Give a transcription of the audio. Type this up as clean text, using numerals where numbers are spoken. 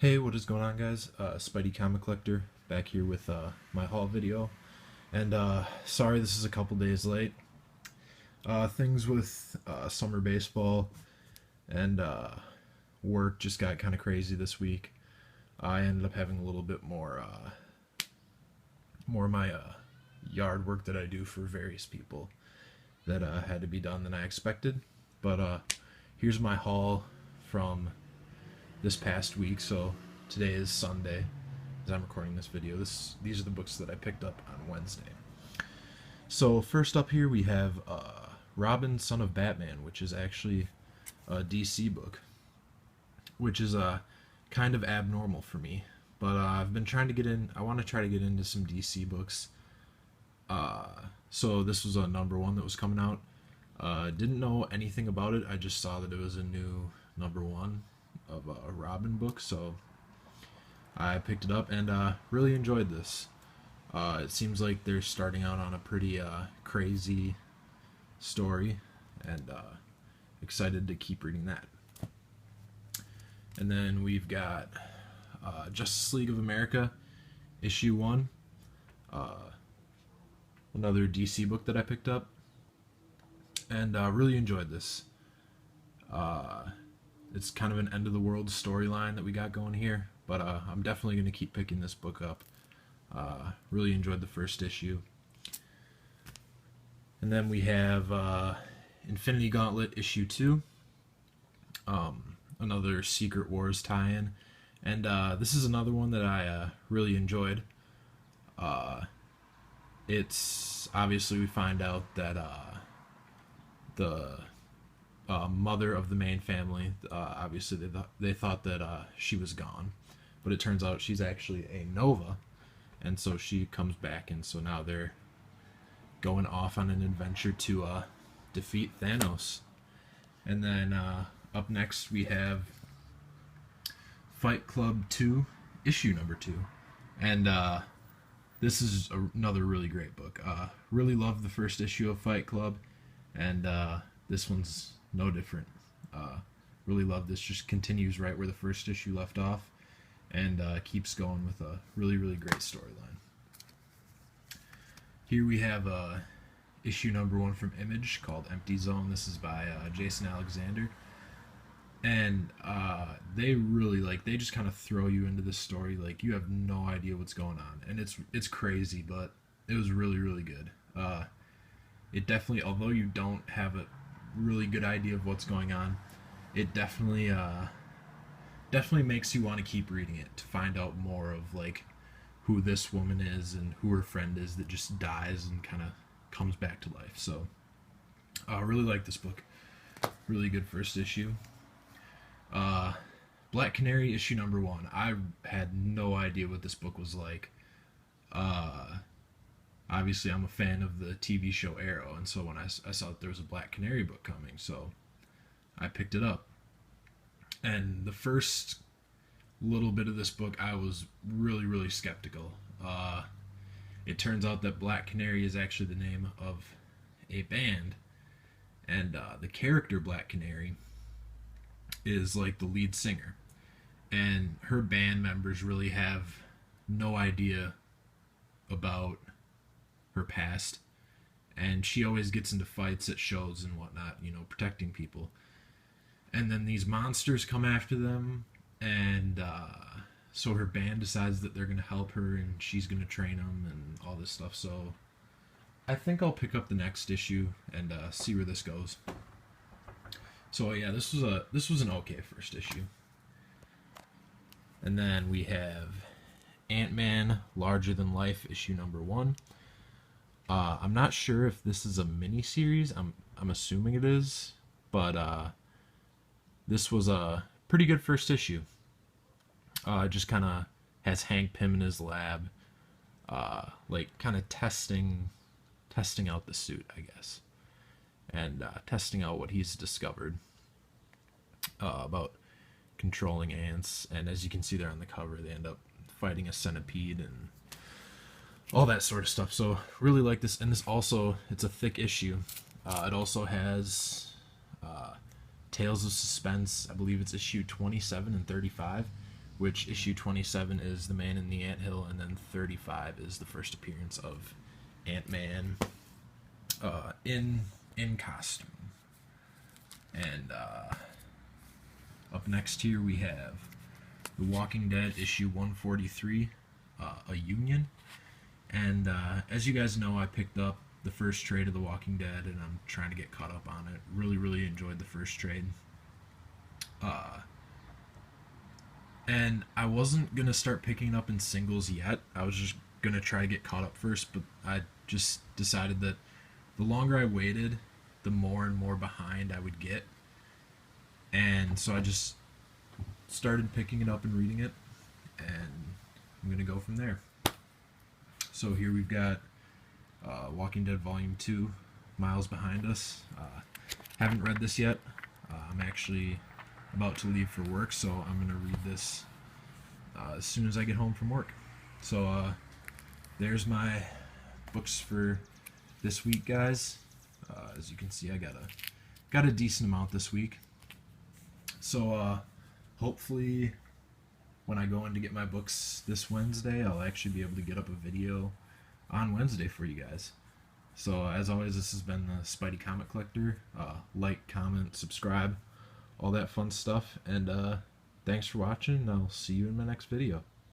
Hey, what is going on, guys? Spidey Comic Collector back here with my haul video. And sorry this is a couple days late. Things with summer baseball and work just got kind of crazy this week. I ended up having a little bit more of my yard work that I do for various people that had to be done than I expected. But here's my haul from this past week. So today is Sunday as I'm recording this video. These are the books that I picked up on Wednesday. So first up here we have Robin, Son of Batman, which is actually a DC book, which is kind of abnormal for me. But I've been trying to get in. I want to try to get into some DC books. So this was a #1 that was coming out. Didn't know anything about it. I just saw that it was a new #1 of a Robin book, so I picked it up and really enjoyed this. It seems like they're starting out on a pretty crazy story, and excited to keep reading that. And then we've got Justice League of America, issue 1, another DC book that I picked up, and really enjoyed this. It's kind of an end of the world storyline that we got going here, but I'm definitely going to keep picking this book up. Really enjoyed the first issue. And then we have Infinity Gauntlet issue 2, another Secret Wars tie-in, and this is another one that I really enjoyed. It's obviously we find out that the mother of the main family, obviously they thought that she was gone, but it turns out she's actually a Nova, and so she comes back, and so now they're going off on an adventure to defeat Thanos. And then up next we have Fight Club 2, issue #2, and this is another really great book. Really loved the first issue of Fight Club, and this one's no different. Really love this. Just continues right where the first issue left off, and keeps going with a really, really great storyline. Here we have issue #1 from Image called Empty Zone. This is by Jason Alexander, and they really they just kind of throw you into this story. Like, you have no idea what's going on, and it's crazy, but it was really, really good. It definitely, although you don't have a really good idea of what's going on, it definitely makes you want to keep reading it to find out more of who this woman is and who her friend is that just dies and kind of comes back to life. So I really like this book. Really good first issue. Black Canary, issue #1. I had no idea what this book was like. Obviously I'm a fan of the TV show Arrow, and so when I saw that there was a Black Canary book coming, so I picked it up. And the first little bit of this book, I was really, really skeptical. It turns out that Black Canary is actually the name of a band, and the character Black Canary is the lead singer, and her band members really have no idea about her past, and she always gets into fights at shows and whatnot, protecting people. And then these monsters come after them, and so her band decides that they're going to help her, and she's going to train them and all this stuff. So I think I'll pick up the next issue and see where this goes. So yeah, this was an okay first issue. And then we have Ant-Man Larger Than Life, issue #1. I'm not sure if this is a mini-series. I'm assuming it is, but this was a pretty good first issue. It just kind of has Hank Pym in his lab, kind of testing out the suit, I guess, and testing out what he's discovered about controlling ants. And as you can see there on the cover, they end up fighting a centipede and all that sort of stuff. So really like this. And this also, it's a thick issue. It also has Tales of Suspense. I believe it's issue 27 and 35, which issue 27 is The Man in the Anthill, and then 35 is the first appearance of Ant-Man in costume. And up next here we have The Walking Dead issue 143, A Union. And as you guys know, I picked up the first trade of The Walking Dead, and I'm trying to get caught up on it. Really enjoyed the first trade. And I wasn't going to start picking it up in singles yet. I was just going to try to get caught up first, but I just decided that the longer I waited, the more and more behind I would get. And so I just started picking it up and reading it, and I'm going to go from there. So here we've got Walking Dead Volume 2, Miles Behind Us. Haven't read this yet. I'm actually about to leave for work, so I'm going to read this as soon as I get home from work. So there's my books for this week, guys. As you can see, I got a decent amount this week. So hopefully when I go in to get my books this Wednesday, I'll actually be able to get up a video on Wednesday for you guys. So as always, this has been the Spidey Comic Collector. Like, comment, subscribe, all that fun stuff, and thanks for watching, and I'll see you in my next video.